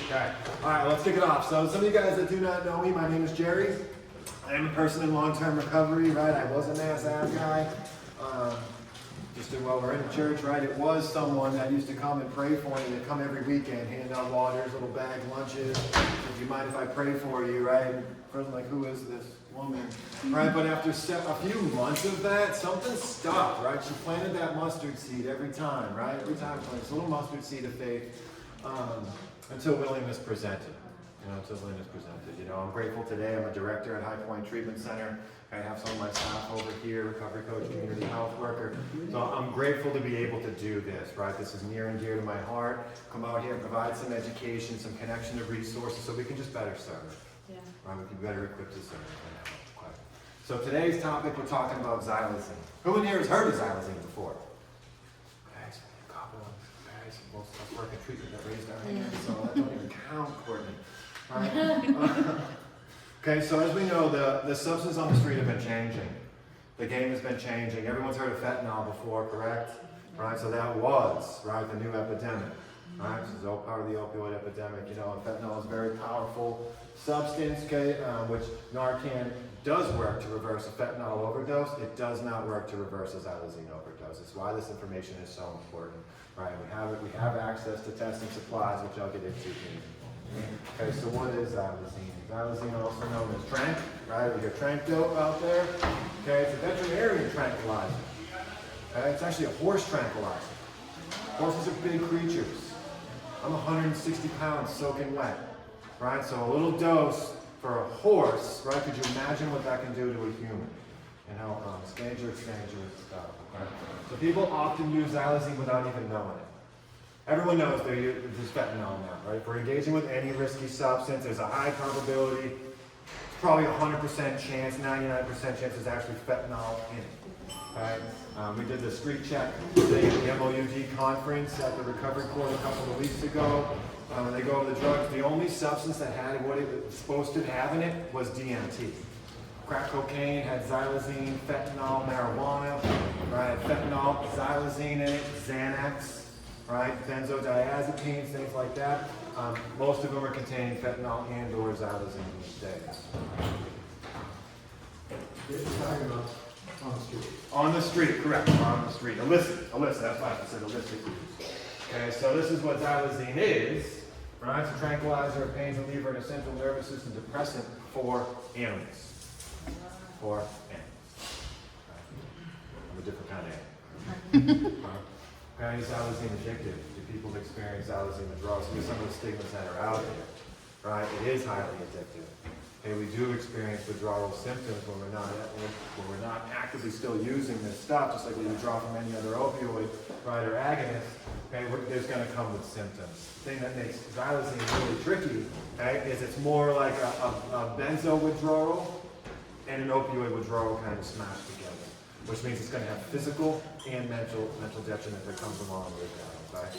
Okay. All right, let's kick it off. So some of you guys that do not know me, my name is Jerry. I am a person in long-term recovery, right? I was a mass ab guy. Just while we're in the church, right? It was someone that used to come and pray for me. They'd come every weekend, hand out waters, little bag lunches. Do you mind if I pray for you, right? Person like, who is this woman, right? But after a few months of that, something stopped, right? She planted that mustard seed every time, right? Every time, it's a little mustard seed of faith until willingness presented. Until willingness presented. I'm grateful today. I'm a director at High Point Treatment Center. I have some of my staff over here, recovery coach, community health worker. So I'm grateful to be able to do this, right? This is near and dear to my heart. Come out here and provide some education, some connection to resources so we can just better serve. Yeah. Right? We can be better equipped to serve. So today's topic, we're talking about Xylazine. Who in here has heard of Xylazine before? Okay, so a couple of guys, most of us work in treatment that raised our hands, so that don't even count, Courtney. Right? Okay, so as we know, the substances on the street have been changing. The game has been changing. Everyone's heard of fentanyl before, correct? Right, so that was, right, the new epidemic. Right, this is all part of the opioid epidemic. And fentanyl is a very powerful substance, okay, which Narcan does work to reverse a fentanyl overdose. It does not work to reverse a xylazine overdose. It's why this information is so important. Right, we have access to testing supplies, which I'll get into here. Okay, so what is Xylazine? Xylazine, also known as tranq, right? We got tranq dope out there. Okay, it's a veterinarian tranquilizer. Okay, it's actually a horse tranquilizer. Horses are big creatures. I'm 160 pounds soaking wet, right? So a little dose for a horse, right? Could you imagine what that can do to a human? It's dangerous stuff. Right? So people often use Xylazine without even knowing it. Everyone knows there's fentanyl now, right? If we're engaging with any risky substance, there's a high probability, it's probably 100% chance, 99% chance there's actually fentanyl in it, right? We did the street check today at the MOUD conference at the recovery court a couple of weeks ago. When they go over the drugs, the only substance that had what it was supposed to have in it was DMT. Crack cocaine had xylazine, fentanyl, marijuana, right? Fentanyl, xylazine in it, Xanax. Right, benzodiazepines, things like that. Most of them are containing fentanyl and or xylazine these days. You're talking about on the street. On the street, correct. On the street. Illicit, that's why I said illicit use. Okay, so this is what xylazine is. Right, it's a tranquilizer, a pain reliever, and a central nervous system depressant for animals. For animals. Right. I'm a different kind of animal. Okay, Xylazine addictive. Do people experience Xylazine withdrawal? So some of the stigmas that are out there, right? It is highly addictive. Okay, we do experience withdrawal symptoms when we're not actively still using this stuff, just like we withdraw from any other opioid, right, or agonist. Okay, there's going to come with symptoms. The thing that makes Xylazine really tricky, okay, is it's more like a benzo withdrawal and an opioid withdrawal kind of smashed together. Which means it's going to have physical and mental detriment that comes along with that. Okay?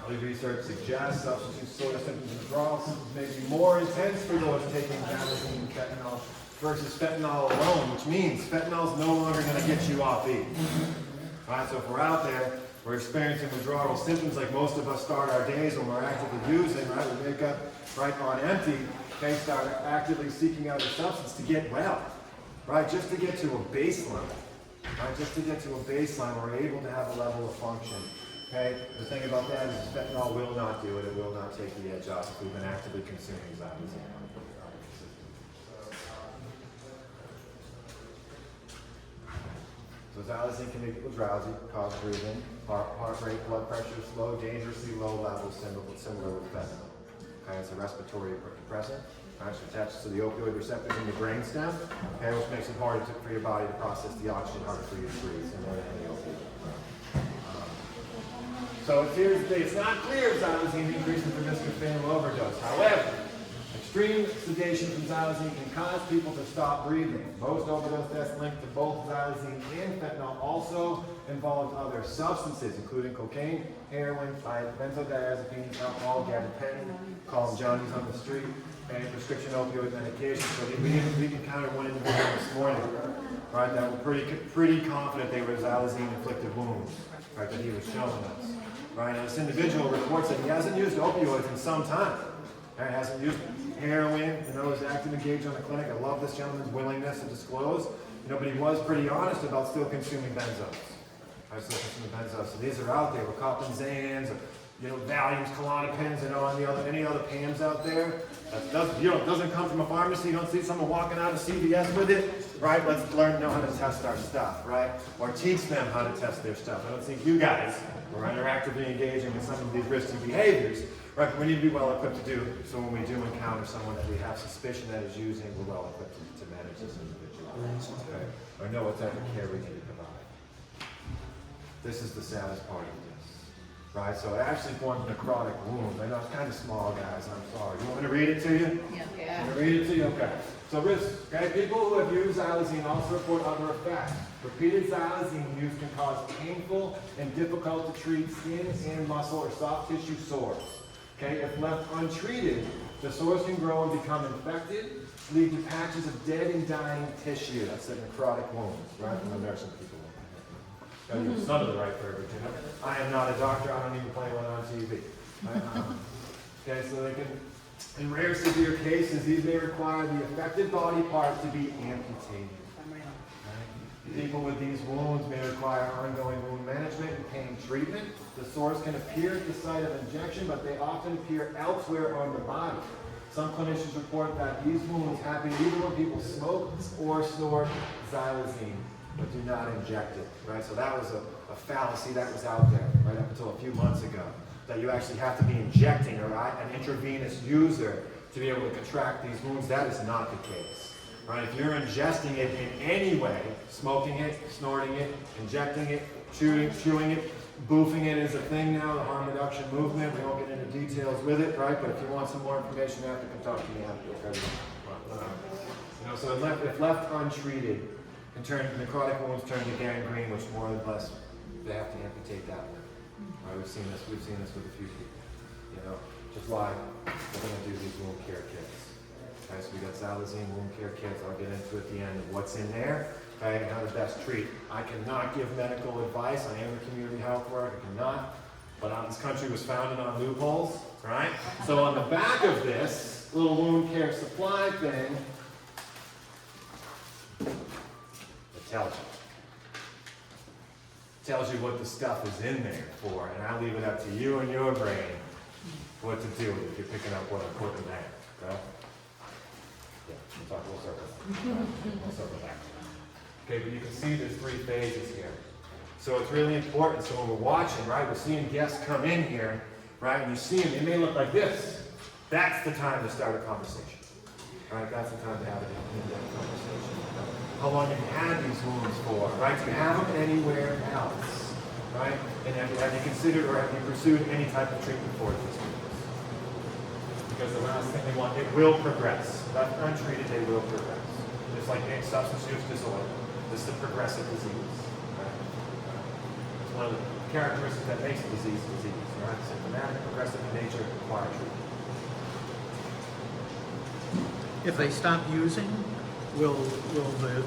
Early research suggests substance use disorder symptoms and withdrawal symptoms may be more intense for those taking xylazine and fentanyl versus fentanyl alone, which means fentanyl is no longer going to get you off E. Right? So if we're out there, we're experiencing withdrawal symptoms like most of us start our days when we're actively using, right? We wake up right on empty, okay, start actively seeking out a substance to get well. Right, just to get to a baseline. Right, just to get to a baseline, we're able to have a level of function. Okay, the thing about that is fentanyl will not do it. It will not take the edge off if we've been actively consuming xylazine. So xylazine can make people drowsy, cause breathing, heart rate, blood pressure, slow, dangerously low levels, similar with fentanyl. Okay, it's a respiratory depressant. Right, so attaches to the opioid receptors in the brainstem, okay, which makes it harder for your body to process the oxygen, harder for you to breathe, similar to any opioid. So it's not clear if xylazine increases the risk of fatal overdose. However, extreme sedation from xylazine can cause people to stop breathing. Most overdose deaths linked to both xylazine and fentanyl also involved other substances, including cocaine, heroin, benzodiazepines, alcohol, gabapentin, call them Johnnies on the street, and prescription opioid medication. So we encountered one individual this morning, right, that were pretty confident they were xylazine-inflicted wounds, right, that he was showing us. right? And this individual reports that he hasn't used opioids in some time. Right? Hasn't used heroin, is active engaged on the clinic. I love this gentleman's willingness to disclose, but he was pretty honest about still consuming benzos. Right, still consuming benzos. So these are out there. We're copping Zans, Valiums, Klonopins, any other PAMs out there. That doesn't come from a pharmacy. You don't see someone walking out of CVS with it, right? Let's know how to test our stuff, right? Or teach them how to test their stuff. I don't think you guys are interactively engaging in some of these risky behaviors, right? But we need to be well equipped to do it. So when we do encounter someone that we have suspicion that is using, we're well equipped to manage this individual, okay? Or know what type of care we need to provide. This is the saddest part of this, right? So it actually formed a necrotic wound. I know it's kind of small, guys. I'm sorry. You want me to read it to you? Yeah. I'm going to read it to you? Okay. So risks, okay? People who have used Xylazine also report other effects. Repeated Xylazine use can cause painful and difficult to treat skin and muscle or soft tissue sores. Okay? If left untreated, the sores can grow and become infected, lead to patches of dead and dying tissue. That's the necrotic wounds, right? And there are some people. Gotta use some of the right verbiage. I am not a doctor. I don't even play one on TV. Okay, so they can, in rare severe cases, these may require the affected body part to be amputated. Right? People with these wounds may require ongoing wound management and pain treatment. The sores can appear at the site of injection, but they often appear elsewhere on the body. Some clinicians report that these wounds happen even when people smoke or snort Xylazine, but do not inject it, right? So that was a fallacy that was out there right up until a few months ago, that you actually have to be injecting, right, an intravenous user to be able to contract these wounds. That is not the case, right? If you're ingesting it in any way, smoking it, snorting it, injecting it, chewing it, boofing it is a thing now, the harm reduction movement. We won't get into details with it, right? But if you want some more information, you have to come talk to me after, okay? So if left untreated, necrotic wounds turn to gangrene, which more or less they have to amputate that one. Right, we've seen this with a few people. Just why we're going to do these wound care kits. Okay, so we got Xylazine wound care kits. I'll get into at the end of what's in there, okay, and how to best treat. I cannot give medical advice. I am a community health worker. I cannot. But this country was founded on loopholes, right? So on the back of this little wound care supply thing, tells you what the stuff is in there for, and I leave it up to you and your brain what to do if you're picking up what I'm putting there. Okay? Yeah, we'll circle back. Okay, but you can see there's 3 phases here. So it's really important. So when we're watching, right, we're seeing guests come in here, right, and you see them, they may look like this. That's the time to start a conversation. Right, that's the time to have an in-depth conversation. How long have you had these wounds for, right? Do you have them anywhere else, right? And have you considered or have you pursued any type of treatment for these wounds? Because the last thing they want, it will progress. Left untreated, they will progress. Just like any substance use disorder. This is a progressive disease, right? It's one of the characteristics that makes a disease, right? Symptomatic, progressive in nature, require treatment. If they stop using, will the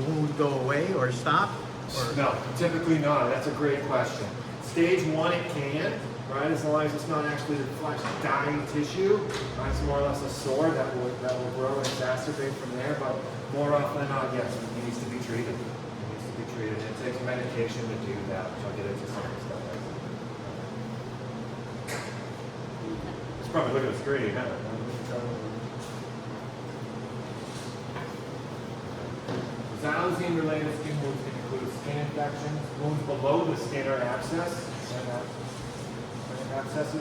wound go away or stop? Or? No, typically not. That's a great question. Stage 1, it can, right? As long as it's not actually the flesh dying tissue, right? It's more or less a sore that will grow and exacerbate from there. But more often than not, yes, it needs to be treated. It needs to be treated. It takes medication to do that, which I'll get into some of the stuff like that. It's probably looking at the screen, huh? Xylazine-related skin wounds can include skin infections, wounds below the skin or abscesses.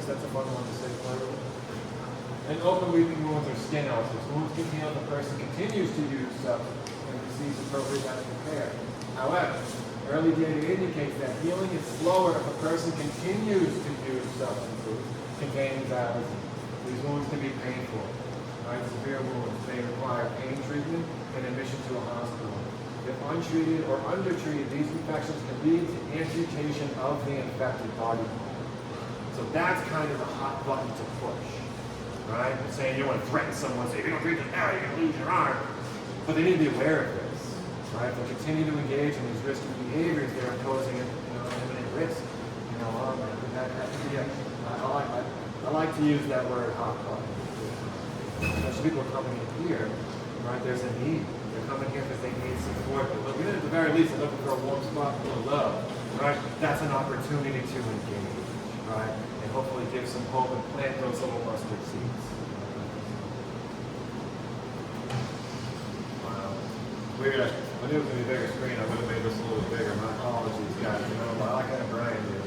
That's a fun one to say clearly. And open weeping wounds or skin ulcers. Wounds can heal if a person continues to use substance and receives appropriate medical care. However, early data indicates that healing is slower if a person continues to use substances containing Xylazine. These wounds can be painful. Right? Severe wounds may require pain treatment and admission to a hospital. If untreated or undertreated, these infections can lead to amputation of the infected body part. So that's kind of the hot button to push, right? I'm saying you want to threaten someone, say, if you don't treat this now, you're going to lose your arm. But they need to be aware of this, right? If they continue to engage in these risky behaviors, they're imposing an imminent risk, on them. I like to use that word hot plug. Especially people are coming in here, right? There's a need. They're coming here because they need support. But looking at the very least, they're looking for a warm spot full of love, right? That's an opportunity to engage, right? And hopefully give some hope and plant those little mustard seeds. Wow. Weird. I knew it was going to be a bigger screen. I would have made this a little bigger. My apologies, guys. You know, I like that Brian did.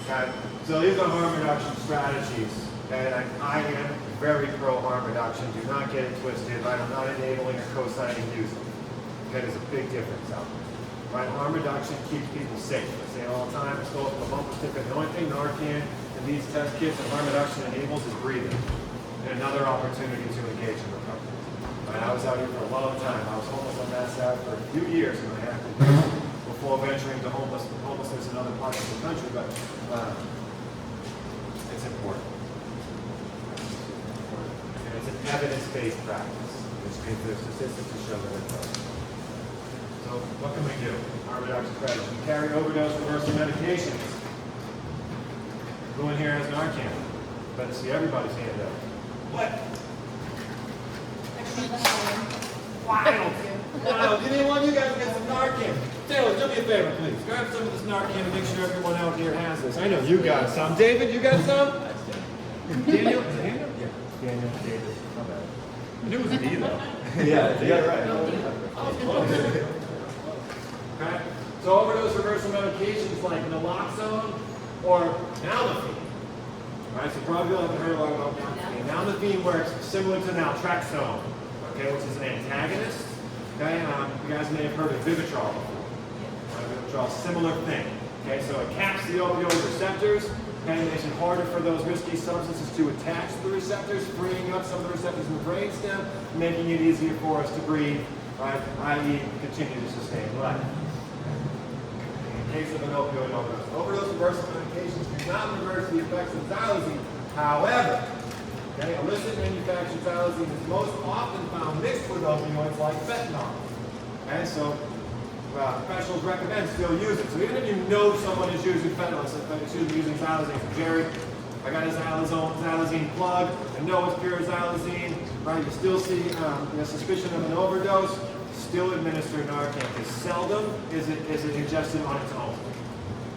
Okay. So these are harm reduction strategies. And I am very pro harm reduction. Do not get it twisted. Right? I'm not enabling or co-signing use. Okay, there's a big difference out there. Right? Harm reduction keeps people safe. I say it all the time. It's called a bumper sticker. The only thing Narcan and these test kits and harm reduction enables is breathing. And another opportunity to engage in recovery. Right? I was out here for a long time. I was homeless on that side for a few years and I have to before venturing to homelessness in other parts of the country. But it's important. It's an evidence-based practice, which means there's statistics to show that it does. So what can we do? Harm reduction strategy. We carry overdose reversal medications. Who in here has Narcan? Better see everybody's hand up. What? Wow. Wow. Did anyone of you guys get some Narcan? Taylor, do me a favor, please. Grab some of this Narcan and make sure everyone out here has this. I know you got some. David, you got some? Daniel? Is it Daniel? Yeah. Daniel, David. My bad. I knew it was an E though. Yeah, right. Okay. So overdose reversal medications like naloxone or nalmefene. Right, so probably you haven't heard a lot about nalmefene. Nalmefene works similar to naltrexone, okay, which is an antagonist. Okay, you guys may have heard of Vivitrol before. Vivitrol, similar thing. Okay, so it caps the opioid receptors. Okay, makes it harder for those risky substances to attach to the receptors, freeing up some of the receptors in the brainstem, making it easier for us to breathe, right, i.e. continue to sustain life. In case of an opioid overdose. Overdose reversal medications do not reverse the effects of xylazine. However, okay, illicit manufactured xylazine is most often found mixed with opioids like fentanyl. Okay, so professionals recommend still use it. So even if you know someone is using fentanyl, using xylazine, so Jerry, I got a xylazine plug, I know it's pure xylazine, right? You still see a suspicion of an overdose, still administer Narcan, because seldom is it ingested on its own.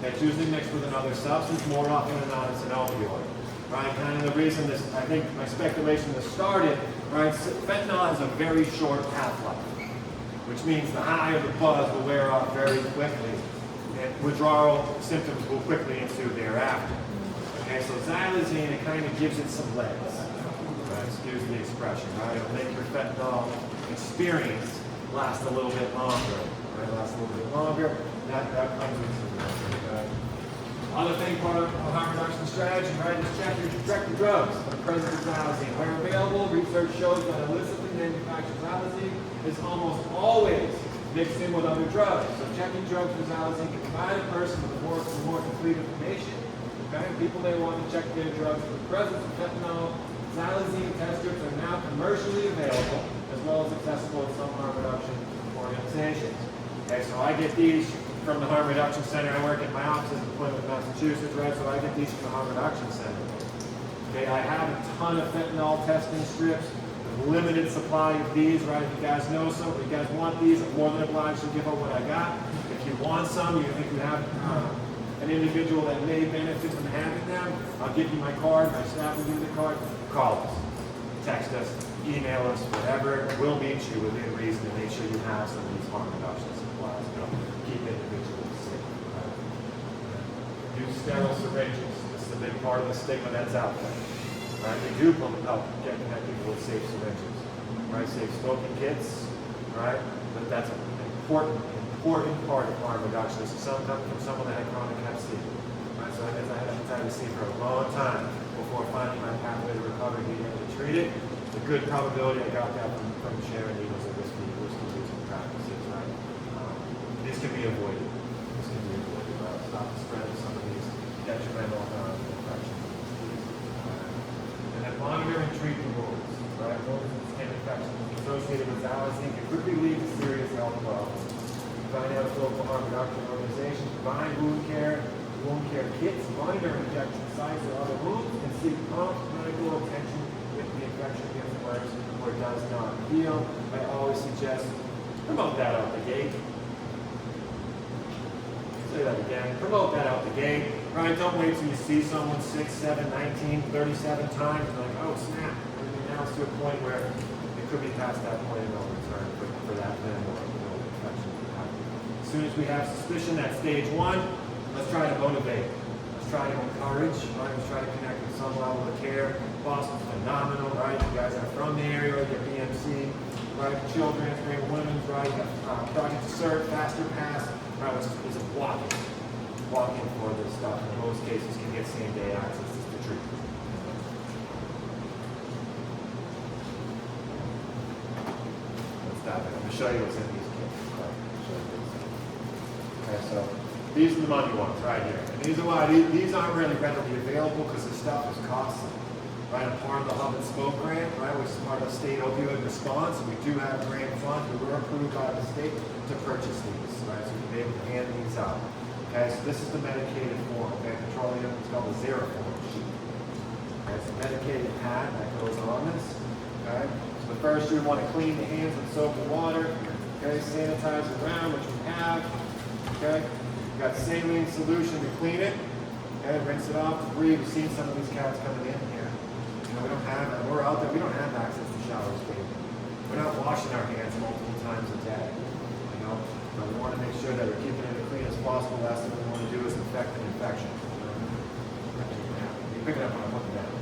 It's usually mixed with another substance, more often than not it's an opioid. Right, kind of the reason this, I think my speculation has started, right, fentanyl has a very short half-life, which means the high of the buzz will wear off very quickly, and withdrawal symptoms will quickly ensue thereafter. Okay, so xylazine, it kind of gives it some legs, right, excuse the expression, right, it'll make your fentanyl experience last a little bit longer, right, last a little bit longer, that comes with some legs. Other thing, part of a harm reduction strategy, right, is check your drugs for the presence of xylazine. Where available, research shows that illicitly manufactured xylazine is almost always mixed in with other drugs. So checking drugs for xylazine can provide a person with more complete information. Okay, people may want to check their drugs for the presence of fentanyl. Xylazine test strips are now commercially available, as well as accessible in some harm reduction organizations. Okay, so I get these from the Harm Reduction Center. I work at my office in Plymouth, Massachusetts, right? So I get these from the Harm Reduction Center. Okay, I have a ton of fentanyl testing strips, a limited supply of these, right? If you guys know some, if you guys want these, I'm more than obliged to give up what I got. If you want some, you think you have an individual that may benefit from having them, I'll give you my card, my staff will give you the card. Call us, text us, email us, whatever. We'll meet you within reason to make sure you have some of these harm reduction supplies. Keep individuals safe. Use sterile syringes. This is a big part of the stigma that's out there. Right? We do help getting people with safe syringes. Right? Safe smoking kits. Right? But that's an important part of harm reduction. This is coming from someone that had chronic hep C. Right? So I had hepatitis C for a long time before finding my pathway to recovery, being able to treat it. It's a good probability I got that from sharing needles of whiskey using practices. Right? This can be avoided. This can be avoided. Stop the spread of some of these detrimental infections. And then monitor and treat the wounds. Right? Wounds and skin infections associated with xylazine can quickly lead to serious health problems. Find out if local harm reduction organizations provide wound care, wound care kits, monitor injection sites or other wounds, and seek prompt medical attention if the infection gets worse or does not heal. I always suggest promote that out the gate. Say that again. Promote that out the gate. Right? Don't wait till you see someone 6, 7, 19, 37 times and like, oh snap. I mean, now it's to a point where it could be past that point of no return for that minimal infection to happen. As soon as we have suspicion at stage 1, let's try to motivate. Let's try to encourage. Right? Let's try to connect with some level of care. Boston's phenomenal, right? You guys are from the area, right? Your BMC, right? Children's, great women's, right? You got Project Assert, Faster Pass, right? Which is a walk-in for this stuff. In most cases, can get same-day access to treatment. Let's dive in. I'm going to show you what's in these kits. Right? Show you this. Okay, so these are the money ones right here. And these are why these aren't really readily available because this stuff is costly. Right, I'm part of the Hub and Spoke grant, right, which is part of the state opioid response. And we do have a grant fund. We were approved by the state to purchase these, right? So we'll be able to hand these out. Okay, so this is the medicated form. Okay, petroleum, it's called the Zero form sheet. Okay, it's a medicated pad that goes on this. Okay, so the first you want to clean the hands with soap and water. Okay, sanitize around, which we have. Okay, you've got saline solution to clean it. Okay, rinse it off, debris. We've seen some of these cats coming in here. You know, we don't have, we're out there, we don't have access to showers, baby. We're not washing our hands multiple times a day. You know, but we want to make sure that we're keeping it as clean as possible. Last thing we want to do is infect an infection. You pick it up when I'm looking at it.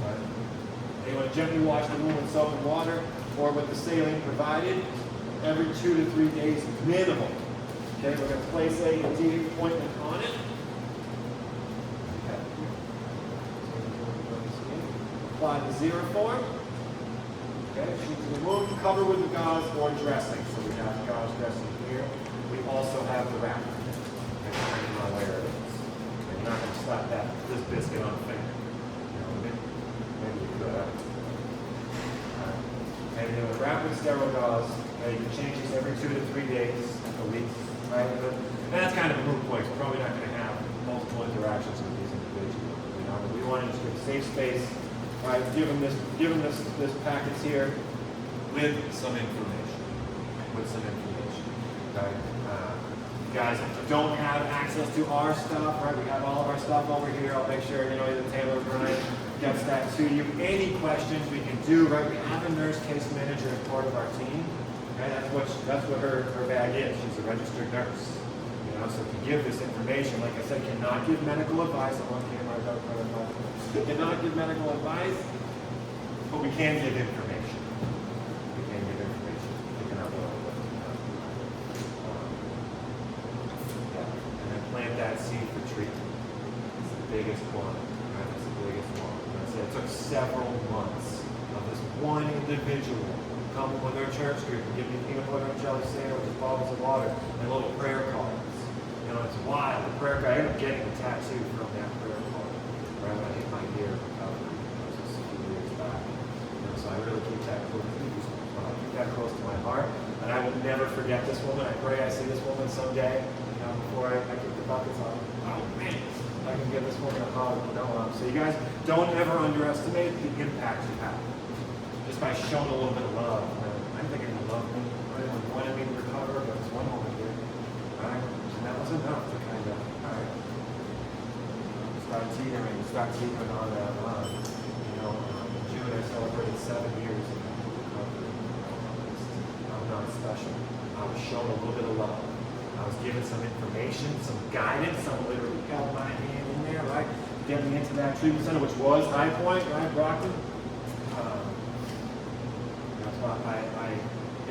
Right? And you want to gently wash the wound with soap and water, or with the saline provided, every 2 to 3 days minimum. Okay, we're going to place a D appointment on it. Apply the Zero form. Okay, sheet to the wound, cover with the gauze or dressing. So we have the gauze dressing here. We also have the wrap. Okay, depending on where it is. Okay, you're not going to slap this biscuit on the finger. You know, maybe you could. And you know, wrap with sterile gauze. Okay, you can change these every 2 to 3 days at least. Right? And that's kind of a moot point. We're probably not going to have multiple interactions with these individuals. You know, but we want to just give safe space. Right, give them this package here with some information. Okay, you guys don't have access to our stuff, right? We have all of our stuff over here. I'll make sure either Taylor or Brian gets that to you. Any questions we can do, right? We have a nurse case manager as part of our team. Okay, that's what her bag is. She's a registered nurse. You know, so to give this information, like I said, cannot give medical advice. I'm on camera. We cannot give medical advice, but we can give information. We can give information. We can have and then plant that seed for treatment. It's the biggest one. Right? It's the biggest one. And I said it took several months of this one individual coming with their church group and giving me peanut butter and jelly sandwiches, bottles of water, and little prayer cards. You know, it's wild. The prayer card. I ended up getting a tattoo from that prayer card. Right when I hit my ear recovery, that was just a few years back. You know, so I really keep that close to my heart. And I will never forget this woman. I pray I see this woman someday. You know, before I kick the buckets off. Oh man, I can give this woman a hug. You know, so you guys don't ever underestimate the impact you have just by showing a little bit of love. I'm thinking you love me. Right? You wanted me to recover, but this one woman did. Right? And that was enough to kind of, all right. Start teetering on that line. You know, in June I celebrated 7 years of recovery. I'm not special. I was shown a little bit of love. I was given some information, some guidance. Someone literally held my hand in there, right? Get me into that treatment center, which was High Point, right, Brockton. That's why I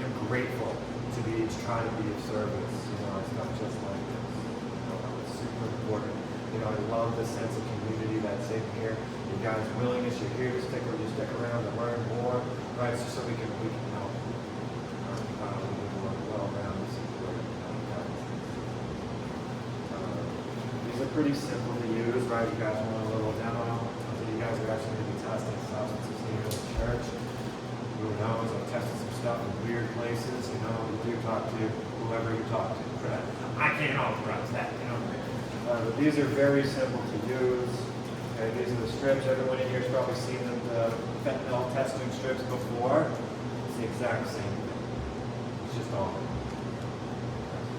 am grateful to be trying to be of service. You know, it's not just like this. You know, it's super important. You know, I love the sense of community that's in here. You guys' willingness, you're here to stick around to learn more, right? So we can help. We can work well around this situation. These are pretty simple to use, right? You guys want a little demo? So you guys are actually going to be testing substances here in the church. Who knows? I've tested some stuff in weird places. You know, you do talk to whoever you talk to. Right? I can't authorize that, you know. But these are very simple to use. Okay, these are the strips. Everyone in here has probably seen the fentanyl testing strips before. It's the exact same thing. It's just on.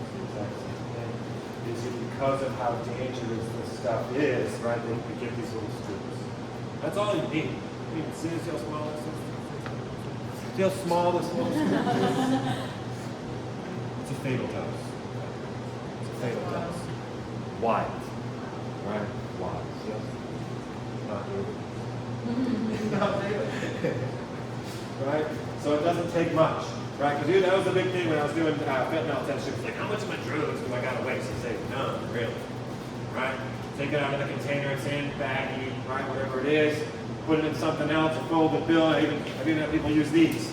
It's the exact same thing. These are because of how dangerous this stuff is, right? They give these little strips. That's all you need. You can see how small this is. See how small this little strip is? It's a fatal dose. It's a fatal dose. Why? Right? Why? Yes. Not moving. Not moving. Right? So it doesn't take much. Right? Because that was the big thing when I was doing fentanyl test strips. Like, how much of my drugs do I got to waste? I say, none, really. Right? Take it out of the container it's in, baggie, right? Whatever it is. Put it in something else, a folded bill. I've even had people use these.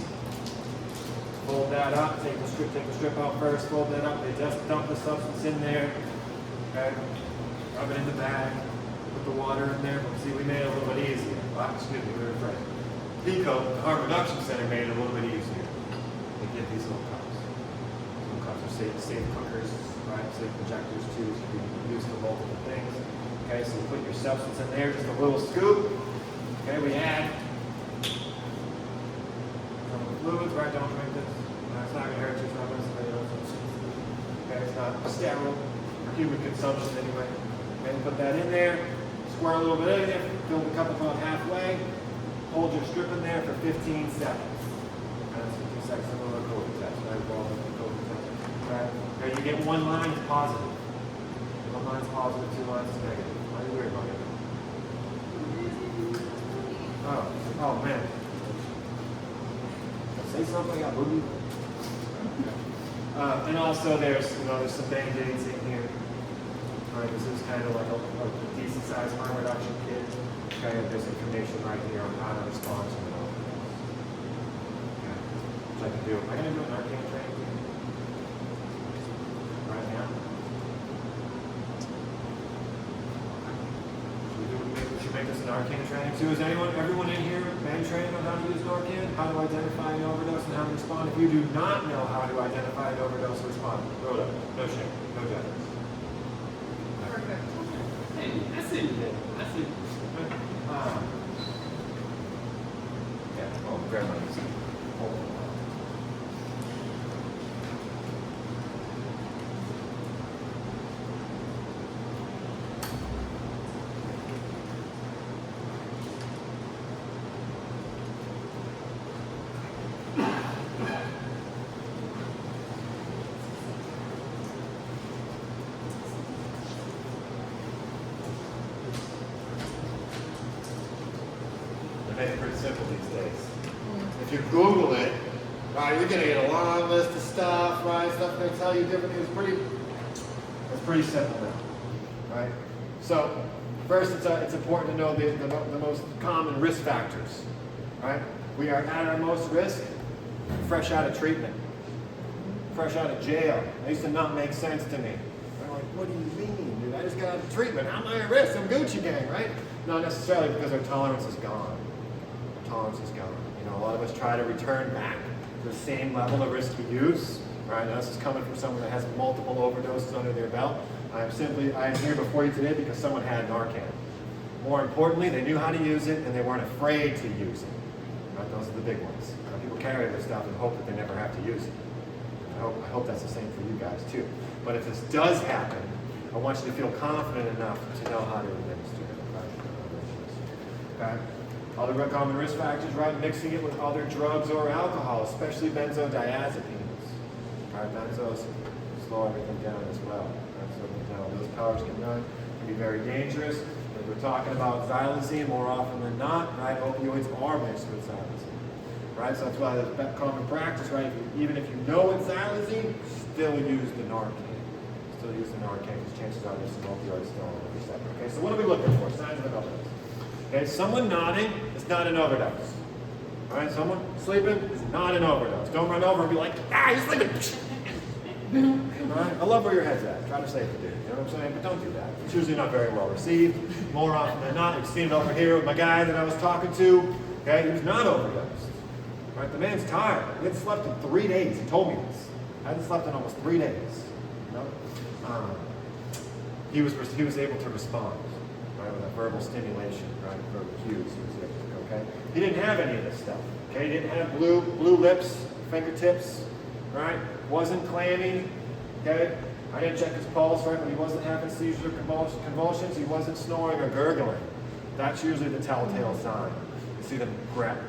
Fold that up, take the strip out first, fold that up. They just dump the substance in there. Okay? Rub it in the bag, put the water in there. See, we made it a little bit easier. Well, excuse me, we were afraid. PICO, the Harm Reduction Center, made it a little bit easier. They give these little cups. Little cups are safe cookers, right? Safe projectors too, so you can use for multiple things. Okay, so you put your substance in there, just a little scoop. Okay, we add some fluids, right? Don't drink this. It's not going to hurt you, it's not going to spray you. Okay, it's not sterile for human consumption anyway. Okay, put that in there, square a little bit in there, fill the cup about halfway, hold your strip in there for 15 seconds. And that's 15 seconds of a COVID test, right? COVID test. Right? Okay, you get one line is positive. One line is positive, two lines is negative. Why are you worried about it? Oh man. Say something, I believe. And also there's some band-aids in here. All right, this is kind of like a decent sized harm reduction kit. Okay, there's information right here on how to respond to it. Okay, which I can do. Am I going to do an arcane training right now? We should make this an arcane training too. Is everyone in here been trained on how to use Narcan, how to identify an overdose, and how to respond? If you do not know how to identify an overdose and respond, throw it up. No shame, no judgment. Perfect. Hey, that's it. That's it. Yeah, oh, grandma's. Made it pretty simple these days. If you Google it, right, you're gonna get a long list of stuff, right? Stuff they tell you different things. It's pretty simple now, right? So first, it's important to know the most common risk factors, right? We are at our most risk fresh out of treatment, fresh out of jail. That used to not make sense to me. I'm like, what do you mean, dude? I just got out of treatment. How am I at risk? I'm Gucci gang, right? Not necessarily, because our tolerance is gone. Tolerance is gone. A lot of us try to return back to the same level of risky use. Right? Now, this is coming from someone that has multiple overdoses under their belt. I am here before you today because someone had Narcan. More importantly, they knew how to use it and they weren't afraid to use it. Right? Those are the big ones. People carry this stuff and hope that they never have to use it. I hope that's the same for you guys too. But if this does happen, I want you to feel confident enough to know how to administer it. Okay? Other common risk factors, right? Mixing it with other drugs or alcohol, especially benzodiazepines. All right, benzos slow everything down as well. Right? So those powers can be very dangerous. If we're talking about xylazine, more often than not, right? Opioids are mixed with xylazine. Right? So that's why there's common practice, right? Even if you know it's xylazine, still use the Narcan. Still use the Narcan because chances are there's some opioids still on the receptor. Okay, so what are we looking for? Signs of an overdose. Okay, someone nodding is not an overdose. All right, someone sleeping is not an overdose. Don't run over and be like, you're sleeping. All right, I love where your head's at. Try to save the dude. You know what I'm saying? But don't do that. It's usually not very well received. More often than not, you've seen it over here with my guy that I was talking to. Okay, he was not overdosed. All right, the man's tired. He hadn't slept in 3 days. He told me this. I hadn't slept in almost 3 days. You know? he was able to respond, right, with a verbal stimulation, right, verbal cues. He was able to, okay? He didn't have any of this stuff. Okay, he didn't have blue lips, fingertips, right? Wasn't clammy. Okay, I didn't check his pulse, right? But he wasn't having seizures or convulsions. He wasn't snoring or gurgling. That's usually the telltale sign. You see them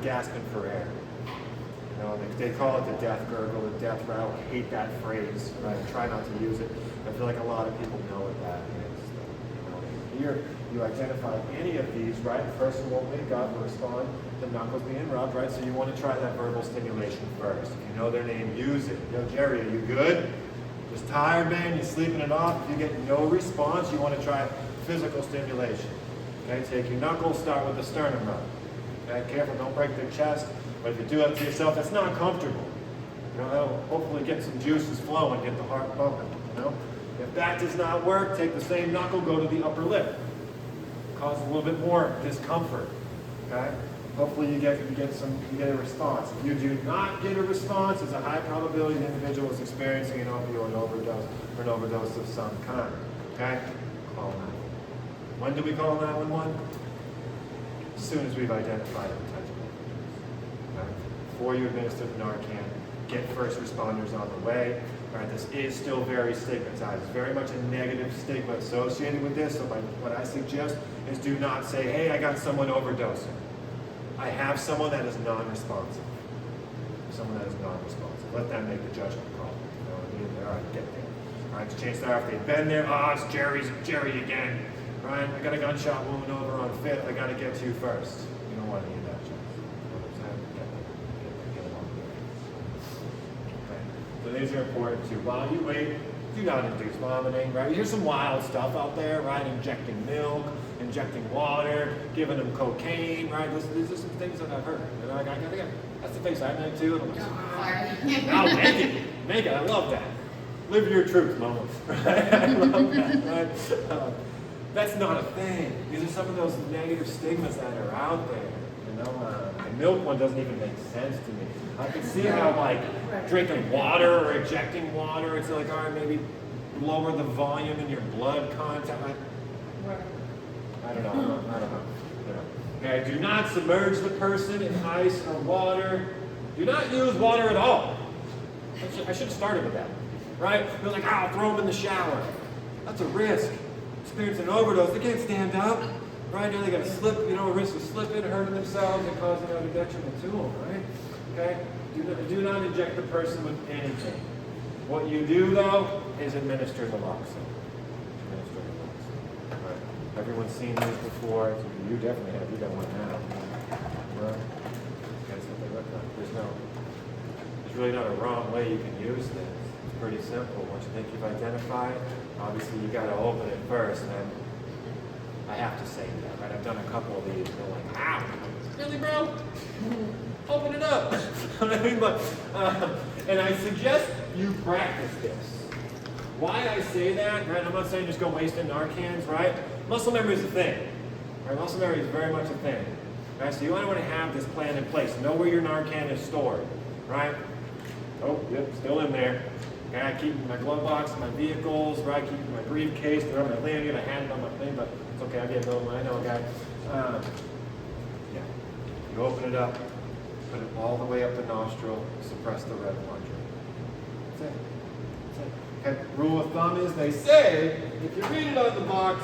gasping for air. You know, they call it the death gurgle, the death rattle. I hate that phrase, right? I try not to use it. I feel like a lot of people know what that is. You know, here, you identify any of these, right? The person won't wake up or respond. The knuckles being rubbed, right? So you want to try that verbal stimulation first. If you know their name, use it. Yo, Jerry, are you good? Just tired, man? You sleeping it off? If you get no response, you want to try physical stimulation. Okay, take your knuckles, start with the sternum rub. Okay, careful, don't break their chest. But if you do that to yourself, it's not comfortable. You know, that'll hopefully get some juices flowing, get the heart pumping. You know, if that does not work, take the same knuckle, go to the upper lip. Cause a little bit more discomfort. Okay, hopefully you get a response. If you do not get a response, it's a high probability the individual is experiencing an opioid overdose or an overdose of some kind. Okay, call 911. When do we call 911? As soon as we've identified a potential. Okay? Before you administer the Narcan, get first responders on the way. All right, this is still very stigmatized. There's very much a negative stigma associated with this. So what I suggest is do not say, hey, I got someone overdosing. I have someone that is non-responsive. Someone that is non-responsive. Let them make the judgment call. You know what I mean? All right, get there. All right, the chances are if they've been there, it's Jerry again. Right? I got a gunshot wound over on 5th. I got to get to you first. You don't want any of that chance. You know what I'm saying? Get along with it. Okay. So these are important too. While you wait, do not induce vomiting, right? Here's some wild stuff out there, right? Injecting milk, injecting water, giving them cocaine, right? These are some things that I've heard. And I gotta that's the face I make too. And I'm like, I'll make it. I love that. Live your truth, mama. Right? I love that, right? That's not a thing. These are some of those negative stigmas that are out there. You know, the milk one doesn't even make sense to me. I can see how, like, drinking water or ejecting water, it's like, all right, maybe lower the volume in your blood content. I don't know. Okay, do not submerge the person in ice or water. Do not use water at all. I should have started with that, right? They're like, I'll throw them in the shower. That's a risk. Experiencing an overdose, they can't stand up, right? Now they got to slip, a risk of slipping, hurting themselves, and causing a detriment to them, right? Okay? Do not inject the person with anything. What you do, though, is administer naloxone. Right? Everyone's seen these before. You definitely have. You got one now. Right? That's what they look like. There's really not a wrong way you can use this. It's pretty simple. Once you think you've identified, obviously you got to open it first, and then I have to say that, right? I've done a couple of these, and they're like, ow, really, bro? Open it up. I mean, and I suggest you practice this. Why I say that, right? I'm not saying just go wasting Narcans, right? Muscle memory is a thing. Right? Muscle memory is very much a thing. Right? So you want to have this plan in place. Know where your Narcan is stored, right? Oh, yep, still in there. Okay, I keep my glove box in my vehicles, right? Keep my briefcase, they're on my lanyard, I had it on my thing, but it's okay, I get it over. I know a guy. You open it up, put it all the way up the nostril, suppress the red plunger. That's it. Okay, rule of thumb is they say, if you read it on the box,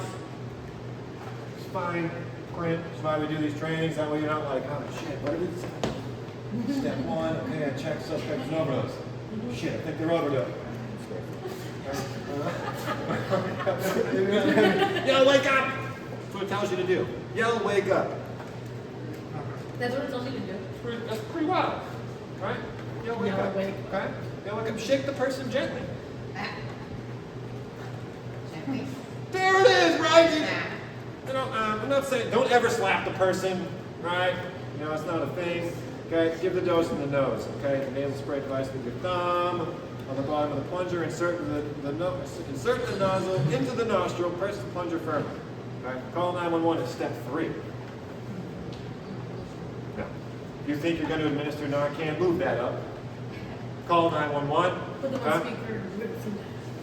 it's fine, print, that's why we do these trainings, that way you're not like, oh shit, what did it say? Step 1, okay, I checked suspect's overdose. Shit, I think they're overdosed. Yell, wake up! That's what it tells you to do. Yell, wake up. That's what it tells you to do. That's pretty wild, right? Yell, wake up. Okay? Yell, wake up. Shake the person gently. Gently. There it is, right? I'm not saying don't ever slap the person, right? It's not a thing. Okay, give the dose in the nose. Okay, the nasal spray device with your thumb on the bottom of the plunger. Insert the nozzle into the nostril. Press the plunger firmly. Okay, call 911 is step 3. Now, if you think you're going to administer Narcan, move that up. Call 911. Put them on speaker.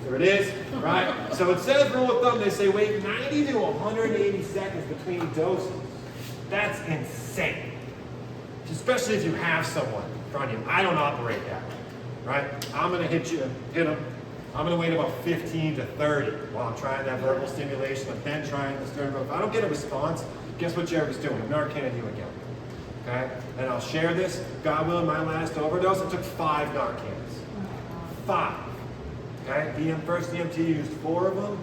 There it is, right? So it says, rule of thumb, they say wait 90 to 180 seconds between doses. That's insane. Especially if you have someone in front of you. I don't operate that way, right? I'm gonna hit them. I'm gonna wait about 15 to 30 while I'm trying that verbal stimulation, but then trying the sternum. If I don't get a response, guess what Jerry's doing? I'm Narcanning you again, okay? And I'll share this. God willing, my last overdose, it took 5 Narcans. 5, okay? First EMT used 4 of them.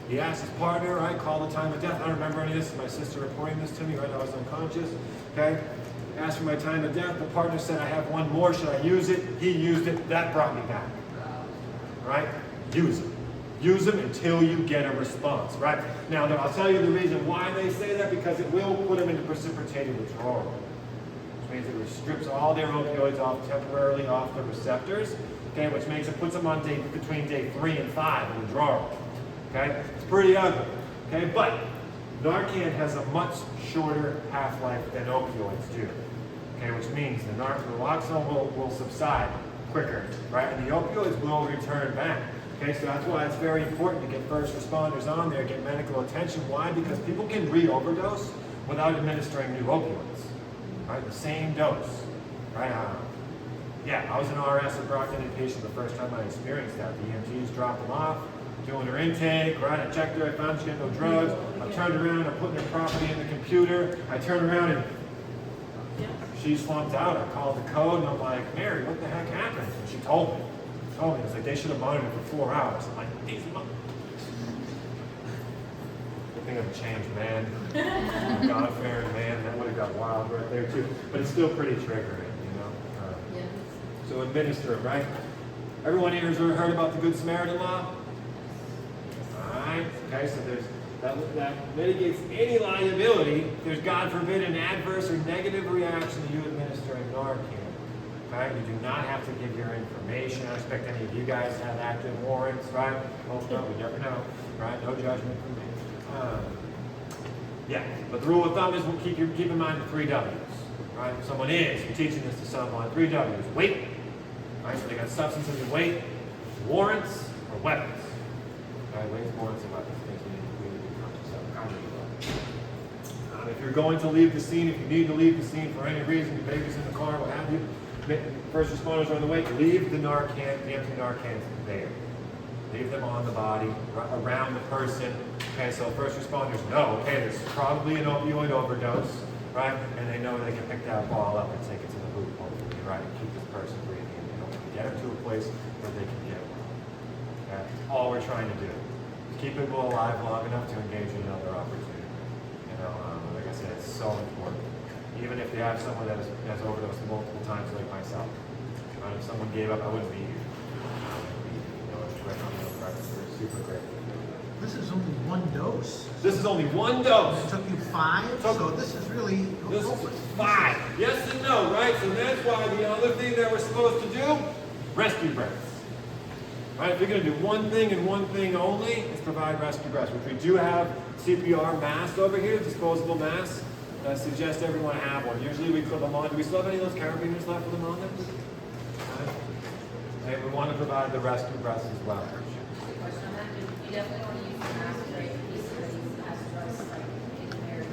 He asked his partner, right, call the time of death. I don't remember any of this. My sister reporting this to me, right? I was unconscious, okay? Asked for my time of death. The partner said, I have 1 more. Should I use it? He used it. That brought me back, right? Use them. Use them until you get a response, right? Now, I'll tell you the reason why they say that, because it will put them into precipitated withdrawal, which means it strips all their opioids off temporarily off the receptors, okay, which makes it puts them on between day 3 and 5 in withdrawal. Okay, it's pretty ugly. Okay, but Narcan has a much shorter half-life than opioids do. Okay, which means the naloxone will subside quicker, right? And the opioids will return back. Okay, so that's why it's very important to get first responders on there, get medical attention. Why? Because people can re-overdose without administering new opioids. Right, the same dose. Right? Yeah, I was an RS at Brockton inpatient the first time I experienced that. The EMTs dropped them off, doing her intake, right? I checked her, I found she had no drugs. I turned around, I'm putting her property in the computer. I turned around and she slumped out. I called the code and I'm like, Mary, what the heck happened? And she told me. It's like they should have monitored for 4 hours. I'm like, these Good thing I've changed, man. God-fearing man, that would have got wild right there too. But it's still pretty triggering, you know? So administer it, right? Everyone here has heard about the Good Samaritan law? Alright, okay, so there's that mitigates any liability. There's, God forbid, an adverse or negative reaction to you administering Narcan. Okay? You do not have to give your information. I expect any of you guys have active warrants, right? Hope not, we never know, right? No judgment from me. Yeah, but the rule of thumb is we'll keep in mind the 3 W's, right? If someone is, you're teaching this to someone, 3 W's, weight, right? So they got substances and weight, warrants, or weapons. Okay, weights, warrants, and weapons. Things we need to be conscious of. If you're going to leave the scene, if you need to leave the scene for any reason, your baby's in the car, what have you, first responders are on the way, leave the Narcan, the empty Narcans there. Leave them on the body, around the person. Okay, so first responders know, okay, there's probably an opioid overdose, right? And they know they can pick that ball up and take it to the boot, hopefully, right? And keep this person breathing. You know, get them to a place where they can get well. Okay? All we're trying to do is keep people alive long enough to engage in another opportunity. You know, like I said, it's so important. Even if they have someone that has overdosed multiple times, like myself. Right? If someone gave up, I wouldn't be here. We're super grateful. This is only 1 dose. This is only 1 dose. It took you 5, so this is really... This is 5. Yes and no, right? So that's why the other thing that we're supposed to do, rescue breaths. Right? If you're going to do one thing and one thing only, it's provide rescue breaths, which we do have CPR masks over here, disposable masks. I suggest everyone have one. Usually we clip them on. Do we still have any of those carabiners left with them on there? Right. And we want to provide the rescue breaths as well. Question on that, you definitely want to use the mask, right? Because it has drugs like in there,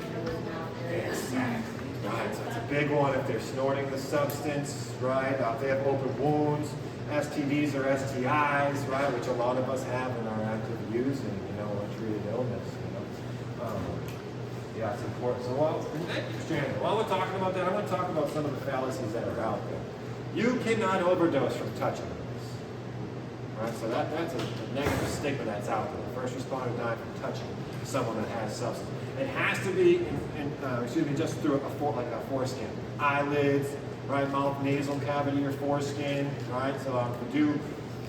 mouth area. Exactly. Right, so it's a big one if they're snorting the substance, right? If they have open wounds, STDs or STIs, right? Which a lot of us have in our active use and, untreated illness, Yeah, it's important. So while we're talking about that, I want to talk about some of the fallacies that are out there. You cannot overdose from touching this. Right? So that's a negative stigma that's out there. The first responder died from touching someone that has substance. It has to be just through a foreskin. Eyelids, right, mouth, nasal cavity, or foreskin, right? So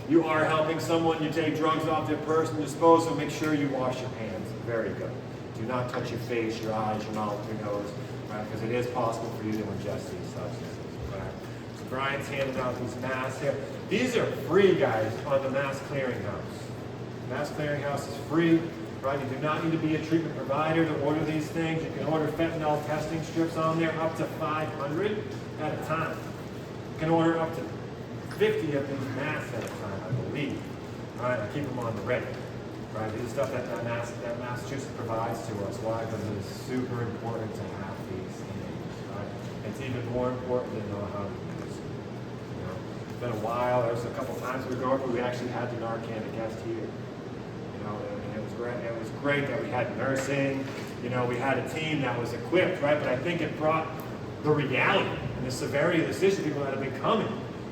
you are helping someone, you take drugs off their person, dispose of, make sure you wash your hands. Very good. Do not touch your face, your eyes, your mouth, your nose, right? Because it is possible for you to ingest these substances, right? So Brian's handing out these masks here. These are free, guys, on the Mass Clearinghouse. Mass Clearinghouse is free, right? You do not need to be a treatment provider to order these things. You can order fentanyl testing strips on there, up to 500 at a time. You can order up to 50 of these masks at a time, I believe. right? I keep them on the ready, right? These are stuff that Massachusetts provides to us. Why? Because it is super important to have these things, right? It's even more important to know how to use them. You know, it's been a while. There was a couple times we grew up where we actually had the Narcan guest here. You know, and it was great. It was great that we had nursing. You know, we had a team that was equipped, right? But I think it brought the reality and the severity of this issue. People that have been coming,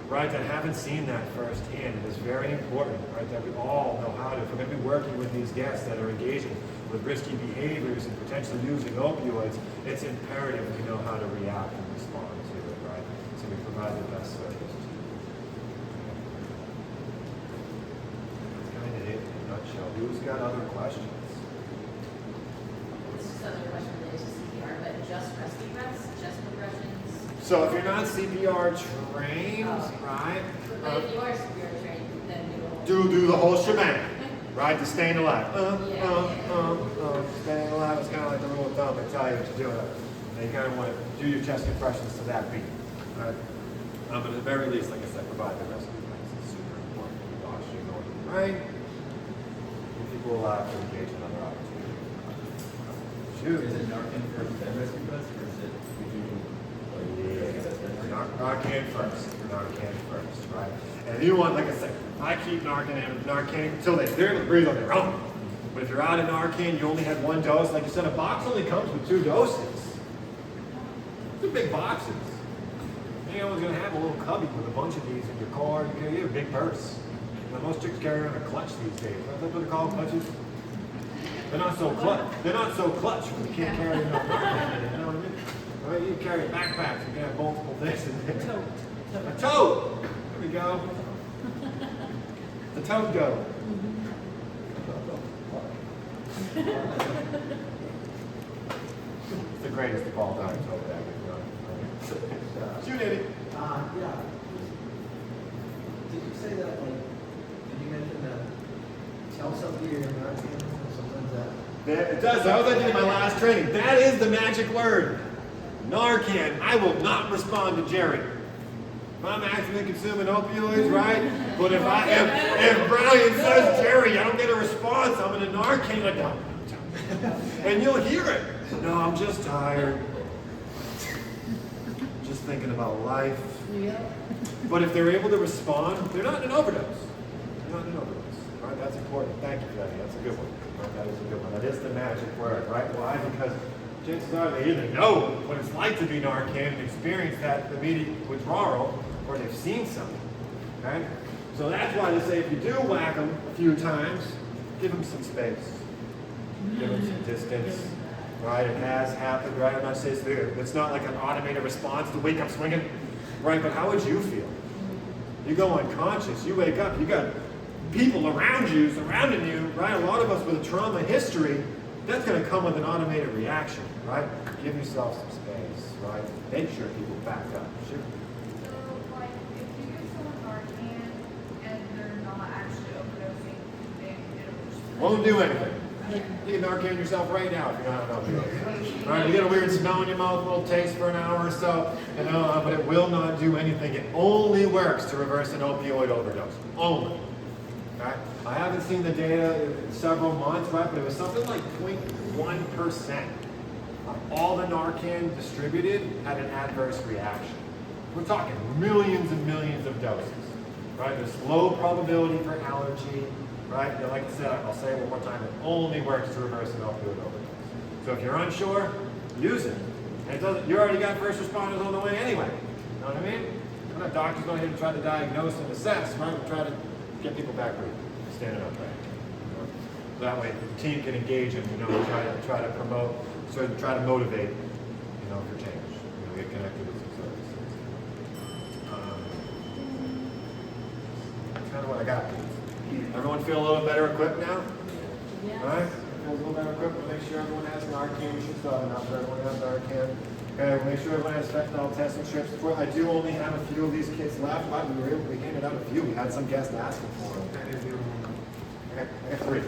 right, that haven't seen that firsthand. It is very important, right, that we all know how to. If we're going to be working with these guests that are engaging with risky behaviors and potentially using opioids, it's imperative we know how to react and respond to it, right? So we provide the best service to you. That's kind of it in a nutshell. Who's got other questions? This is another question related to CPR, but just rescue breaths, just progressions. So if you're not CPR trained, right? But if you are CPR trained, then you will. Do the whole shebang, right? To staying alive. Yeah. Staying alive is kind of like the rule of thumb. They tell you what to do. And you kind of want to do your chest compressions to that beat, right? But at the very least, like I said, provide the rescue plans. It's super important. Keep oxygen going to the brain. And people allow to engage in other opportunities. Shoot. Is it Narcan first, then rescue breaths, or is it Narcan first. Narcan first, right? And if you want, like I said, I keep Narcan until they're able to breathe on their own. But if you're out of Narcan, you only had one dose. Like you said, a box only comes with 2 doses. They're big boxes. You know, going to have a little cubby with a bunch of these in your car. You have a big purse. Now, most chicks carry around a clutch these days. That's what they call clutches. They're not so clutch. They're not so clutch when you can't carry enough Narcan. You know what I mean? Right? You carry backpacks. You can have multiple things in there. A tote. There we go. The tote go. It's the greatest of all time tote bag. Shoot Eddie. Yeah. Did you say that, like, did you mention that tell somebody you're not sometimes that? It does. I was in my last training. That is the magic word. Narcan. I will not respond to Jerry. If I'm actively consuming opioids, right? But if Brian says, Jerry, I don't get a response, I'm in a Narcan, I don't. And you'll hear it. No, I'm just tired. Just thinking about life. Yeah. But if they're able to respond, they're not in an overdose. They're not in an overdose. Right? That's important. Thank you for that. That's a good one. Right? That is a good one. That is the magic word, right? Why? Because chances are they either know what it's like to be Narcan and experience that immediate withdrawal, or they've seen something. Okay? So that's why they say if you do whack them a few times, give them some space. Give them some distance. Right? It has happened, right? I'm not saying it's not like an automated response to wake up swinging. Right? But how would you feel? You go unconscious, you wake up, you got people around you, surrounding you, right? A lot of us with a trauma history, that's going to come with an automated reaction, right? Give yourself some space, right? Make sure people back up. Sure. So, like, if you give someone Narcan and they're not actually overdosing, then it'll just... Won't do anything. You can Narcan yourself right now if you're not an opioid. Right? You get a weird smell in your mouth, a little taste for an hour or so, but it will not do anything. It only works to reverse an opioid overdose. Only. Okay? I haven't seen the data in several months, right? But it was something like 0.1% of all the Narcan distributed had an adverse reaction. We're talking millions and millions of doses, right? There's low probability for allergy, right? And like I said, I'll say it one more time, it only works to reverse an opioid overdose. So if you're unsure, use it. And it doesn't, you already got first responders on the way anyway. You know what I mean? We're not doctors going ahead and try to diagnose and assess, right? We're trying to get people back breathing, standing up, right? So that way the team can engage and, try to promote, sort of try to motivate, for change. Get connected with some services. That's kind of what I got. Everyone feel a little better equipped now? Yeah. All right? Feel a little better equipped. We'll make sure everyone has Narcan. We should start enough for everyone has Narcan. Okay, we'll make sure everyone has fentanyl testing strips. I do only have a few of these kits left, but we handed out a few. We had some guests asking for them. Okay, I got 3.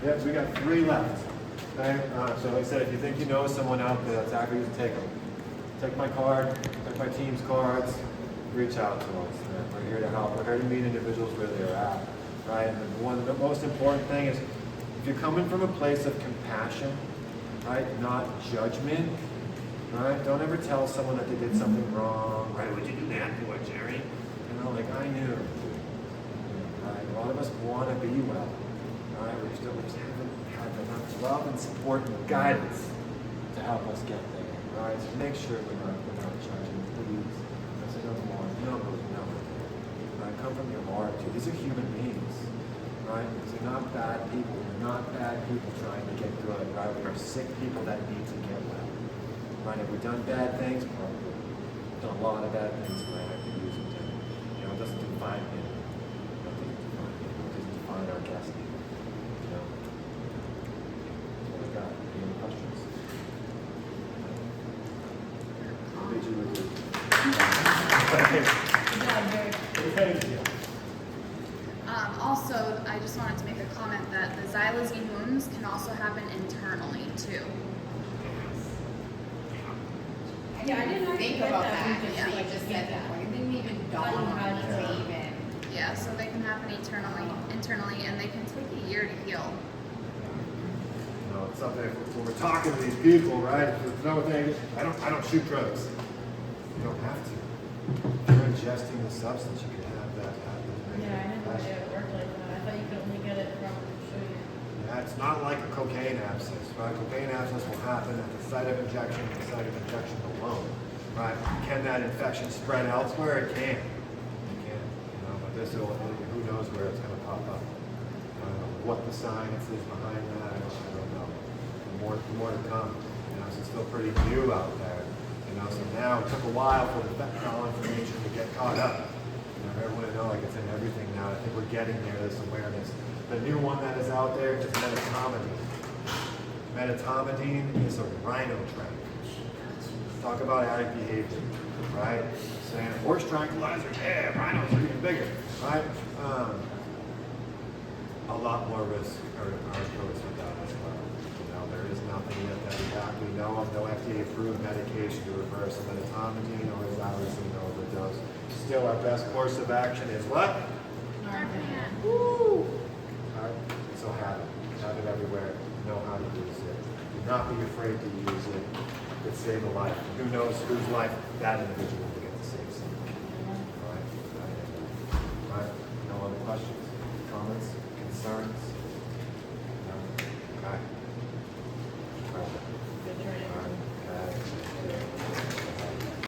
Yes, we got 3 left. Okay? So like I said, if you think you know someone out there that's active, you can take them. Take my card, take my team's cards, reach out to us. We're here to help. We're here to meet individuals where they're at. right? And the most important thing is, if you're coming from a place of compassion, right, not judgment, right? Don't ever tell someone that they did something wrong, right? What'd you do that for, Jerry? You know, like, I knew. Right? A lot of us want to be well, right? We just haven't had enough love and support and guidance to help us get there, right? So make sure we're not judging, please. I say no more, no. Right? Come from your heart, too. These are human beings, right? These are not bad people. We're not bad people trying to get good, right? We are sick people that need to get well, right? Have we done bad things? Probably. We've done a lot of bad things, right? I could use them to, it doesn't define me. It doesn't define our destiny, That's what I got. Any questions? What did you do? Thank you. Also, I just wanted to make a comment that the xylazine wounds can also happen internally too. Yeah, I didn't Think get about that. that, We because you just said that, like, it didn't even dawn on me to even. Yeah, so they can happen internally, and they can take a year to heal. It's something, when we're talking to these people, right? There's no thing, I don't shoot drugs. You don't have to. If you're ingesting the substance, you can have that happen. Yeah, I didn't know it worked like that. I thought you could only get it from sugar. Yeah, it's not like a cocaine abscess, right? Cocaine abscess will happen at the site of injection, the site of injection alone, right? Can that infection spread elsewhere? It can. It can, but who knows where it's going to pop up. I don't know what the science is behind that. I don't know. More to come. So it's still pretty new out there. So now it took a while for the fentanyl information to get caught up. Everyone know like it's in everything now. I think we're getting there, this awareness. The new one that is out there is metatomidine. Metatomidine is a rhino trap. Talk about addict behavior, right? Saying horse tranquilizer, yeah, rhinos are even bigger, right? A lot more risk are goes with that as well. There is nothing yet that we know of, no FDA-approved medication to reverse a metatomidine or Xylazine overdose. Still, our best course of action is what? Narcan. Woo! Alright, so have it. Have it everywhere. Know how to use it. Do not be afraid to use it. It could save a life. Who knows whose life that individual will get to save someone.